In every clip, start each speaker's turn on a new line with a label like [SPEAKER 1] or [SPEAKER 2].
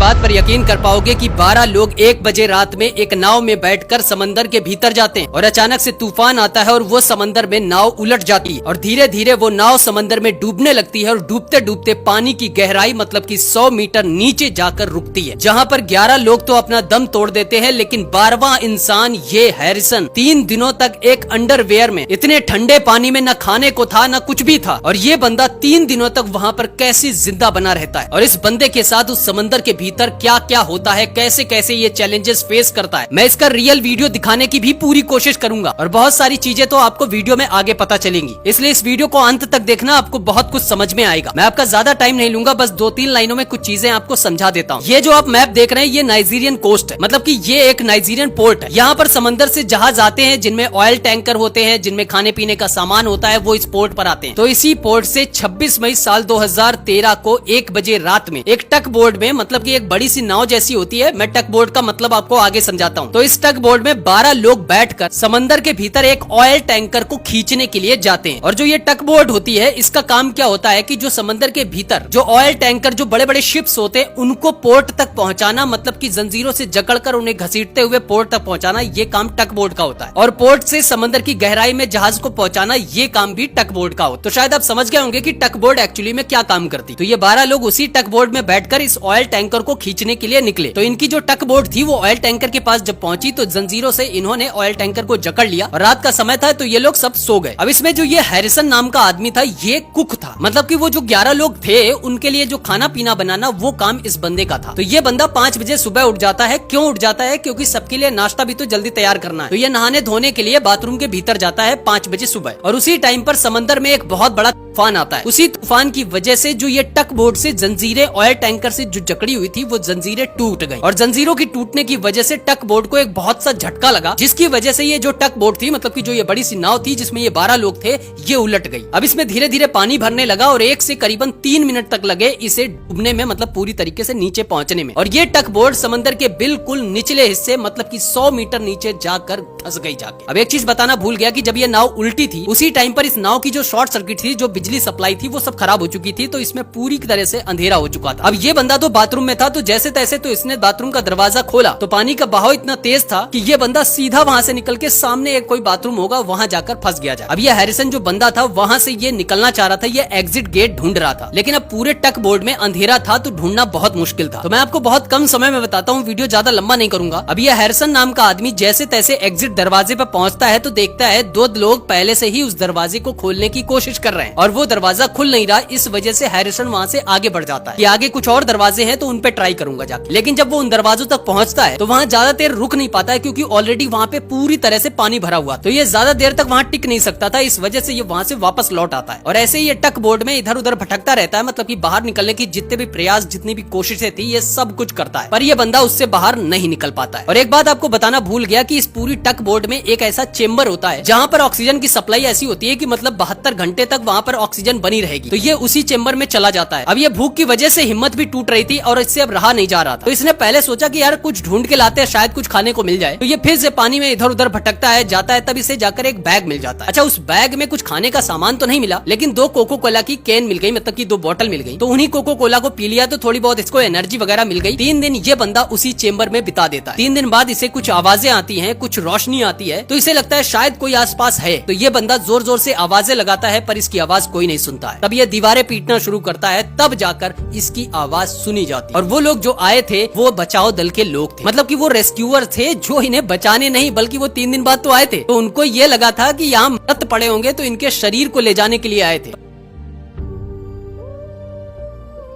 [SPEAKER 1] बात पर यकीन कर पाओगे कि 12 लोग 1 बजे रात में एक नाव में बैठकर समंदर के भीतर जाते हैं और अचानक से तूफान आता है और वो समंदर में नाव उलट जाती है और धीरे धीरे वो नाव समंदर में डूबने लगती है और डूबते डूबते पानी की गहराई मतलब कि 100 मीटर नीचे जाकर रुकती है, जहाँ पर 11 लोग तो अपना दम तोड़ देते हैं, लेकिन 12वां इंसान ये हैरिसन 3 दिनों तक एक अंडरवेयर में इतने ठंडे पानी में न खाने को था न कुछ भी था, और ये बंदा 3 दिनों तक वहाँ पर कैसे जिंदा बना रहता है और इस बंदे के साथ उस समंदर के भीतर क्या क्या होता है, कैसे कैसे ये चैलेंजेस फेस करता है। मैं इसका रियल वीडियो दिखाने की भी पूरी कोशिश करूंगा और बहुत सारी चीजें तो आपको वीडियो में आगे पता चलेंगी, इसलिए इस वीडियो को अंत तक देखना, आपको बहुत कुछ समझ में आएगा। मैं आपका ज्यादा टाइम नहीं लूंगा, बस 2-3 लाइनों में कुछ चीजें आपको समझा देता हूँ। ये जो आप मैप देख रहे हैं ये नाइजीरियन कोस्ट है, मतलब कि ये एक नाइजीरियन पोर्ट है। यहाँ पर समंदर से जहाज आते हैं जिनमें ऑयल टैंकर होते हैं, जिनमें खाने पीने का सामान होता है, वो इस पोर्ट पर आते हैं। तो इसी पोर्ट से 26 मई साल 2013 को 1 बजे रात में एक टक बोर्ड में, मतलब कि एक बड़ी सी नाव जैसी होती है, मैं टक बोर्ड का मतलब आपको आगे समझाता हूँ। तो इस टक बोर्ड में 12 लोग बैठकर समंदर के भीतर एक ऑयल टैंकर को खींचने के लिए जाते हैं। और जो ये टक बोर्ड होती है इसका काम क्या होता है कि जो समंदर के भीतर जो ऑयल टैंकर, जो बड़े बड़े शिप्स होते हैं, उनको पोर्ट तक पहुंचाना, मतलब कि जंजीरों से जकड़कर उन्हें घसीटते हुए पोर्ट तक पहुंचाना, ये काम टक बोर्ड का होता है। और पोर्ट से समंदर की गहराई में जहाज को पहुंचाना, ये काम भी टक बोर्ड का होता है। तो शायद आप समझ गए होंगे कि टक बोर्ड एक्चुअली में क्या काम करती। तो ये 12 लोग उसी टक बोर्ड में बैठकर इस ऑयल टैंकर को खींचने के लिए निकले। तो इनकी जो टक बोर्ड थी वो ऑयल टैंकर के पास जब पहुंची तो जंजीरों से इन्होंने ऑयल टैंकर को जकड़ लिया और रात का समय था तो ये लोग सब सो गए। अब इसमें जो ये हैरिसन नाम का आदमी था ये कुक था, मतलब कि वो जो 11 लोग थे उनके लिए जो खाना पीना बनाना वो काम इस बंदे का था। तो ये बंदा 5 बजे सुबह उठ जाता है। क्यों उठ जाता है? क्योंकि सबके लिए नाश्ता भी तो जल्दी तैयार करना है। तो ये नहाने धोने के लिए बाथरूम के भीतर जाता है 5 बजे सुबह। और उसी टाइम पर समंदर में एक बहुत बड़ा तूफान आता है। उसी तूफान की वजह से जो ये टक बोर्ड से जंजीरें ऑयल टैंकर से जो जकड़ी हुई थी वो जंजीरें टूट गई और जंजीरों की टूटने की वजह से टक बोर्ड को एक बहुत सा झटका लगा, जिसकी वजह से ये जो टक बोर्ड थी, मतलब कि जो ये बड़ी सी नाव थी जिसमें ये 12 लोग थे, ये उलट गई। अब इसमें धीरे धीरे पानी भरने लगा और 1 से करीबन 3 मिनट तक लगे इसे डूबने में, मतलब पूरी तरीके से नीचे पहुंचने में। और ये टक बोर्ड समंदर के बिल्कुल निचले हिस्से, मतलब कि 100 मीटर नीचे जाकर धंस गई जाके। अब एक चीज बताना भूल गया कि जब ये नाव उल्टी थी उसी टाइम पर इस नाव की जो शॉर्ट सर्किट थी, जो बिजली सप्लाई थी, वो सब खराब हो चुकी थी। तो इसमें पूरी तरह से अंधेरा हो चुका था। अब ये बंदा तो बाथरूम में था, तो जैसे तैसे तो इसने बाथरूम का दरवाजा खोला तो पानी का बहाव इतना तेज था कि ये बंदा सीधा वहां से निकल के सामने एक कोई बाथरूम होगा वहां जाकर फंस गया। अब ये हैरिसन जो बंदा था वहां से ये निकलना चाह रहा था, ये एग्जिट गेट ढूंढ रहा था, लेकिन अब पूरे टक बोर्ड में अंधेरा था तो ढूंढना बहुत मुश्किल था। तो मैं आपको बहुत कम समय में बताता हूँ, वीडियो ज्यादा लंबा नहीं करूंगा। अब ये हैरिसन नाम का आदमी जैसे तैसे एग्जिट दरवाजे पर पहुंचता है तो देखता है 2 लोग पहले से ही उस दरवाजे को खोलने की कोशिश कर रहे हैं और वो दरवाजा खुल नहीं रहा। इस वजह से हैरिसन वहां से आगे बढ़ जाता है कि आगे कुछ और दरवाजे हैं तो उन पे ट्राई करूंगा जाके। लेकिन जब वो उन दरवाजों तक पहुंचता है तो वहां ज्यादा देर रुक नहीं पाता है, क्योंकि ऑलरेडी वहां पे पूरी तरह से पानी भरा हुआ, तो ये ज्यादा देर तक वहां टिक नहीं सकता था। इस वजह से ये वहां से वापस लौट आता है और ऐसे ही ये टक बोर्ड में इधर उधर भटकता रहता है, मतलब कि बाहर निकलने की जितने भी प्रयास, जितनी भी कोशिशें थी, ये सब कुछ करता है, पर ये बंदा उससे बाहर नहीं निकल पाता है। और एक बात आपको बताना भूल गया कि इस पूरी टक बोर्ड में एक ऐसा चेंबर होता है जहाँ पर ऑक्सीजन की सप्लाई ऐसी होती है कि मतलब 72 घंटे तक वहाँ पर ऑक्सीजन बनी रहेगी। तो ये उसी चेंबर में चला जाता है। अब ये भूख की वजह से हिम्मत भी टूट रही थी और इससे अब रहा नहीं जा रहा था, तो इसने पहले सोचा कि यार कुछ ढूंढ के लाते हैं, शायद कुछ खाने को मिल जाए। तो ये फिर से पानी में इधर उधर भटकता है, जाता है, तब इसे जाकर एक बैग मिल जाता है। अच्छा, उस बैग में कुछ खाने का सामान तो नहीं मिला, लेकिन 2 कोको कोला की कैन मिल गई, मतलब कि 2 बोतल मिल गई। तो उन्हीं कोको कोला को पी लिया तो थोड़ी बहुत इसको एनर्जी वगैरह मिल गई। 3 दिन ये बंदा उसी चेंबर में बिता देता है। 3 दिन बाद इसे कुछ आवाजें आती हैं, कुछ रोशनी आती है, तो इसे लगता है शायद कोई आसपास है। तो ये बंदा जोर जोर से आवाजें लगाता है पर इसकी आवाज कोई नहीं सुनता है। तब ये दीवारें पीटना शुरू करता है, तब जाकर इसकी आवाज सुनी जाती है। और वो लोग जो आए थे वो बचाव दल के लोग थे, मतलब कि वो रेस्क्यूअर थे जो इन्हें बचाने नहीं बल्कि वो 3 दिन बाद तो आए थे। तो उनको ये लगा था कि यहाँ मृत पड़े होंगे तो इनके शरीर को ले जाने के लिए आए थे।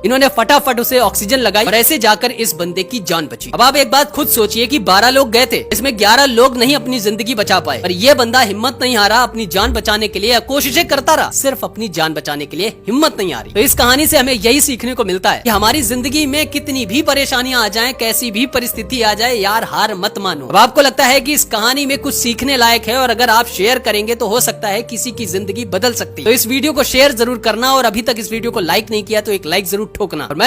[SPEAKER 1] इन्होंने फटाफट उसे ऑक्सीजन लगाई और ऐसे जाकर इस बंदे की जान बची। अब आप एक बात खुद सोचिए कि 12 लोग गए थे, इसमें 11 लोग नहीं अपनी जिंदगी बचा पाए, और ये बंदा हिम्मत नहीं हारा, अपनी जान बचाने के लिए कोशिशें करता रहा, सिर्फ अपनी जान बचाने के लिए हिम्मत नहीं आ रही। तो इस कहानी से हमें यही सीखने को मिलता है कि हमारी जिंदगी में कितनी भी परेशानियां आ जाएं, कैसी भी परिस्थिति आ जाए, यार हार मत मानो। अब आपको लगता है कि इस कहानी में कुछ सीखने लायक है और अगर आप शेयर करेंगे तो हो सकता है किसी की जिंदगी बदल सकती है। तो इस वीडियो को शेयर जरूर करना और अभी तक इस वीडियो को लाइक नहीं किया तो एक लाइक जरूर ठोकना। और मैं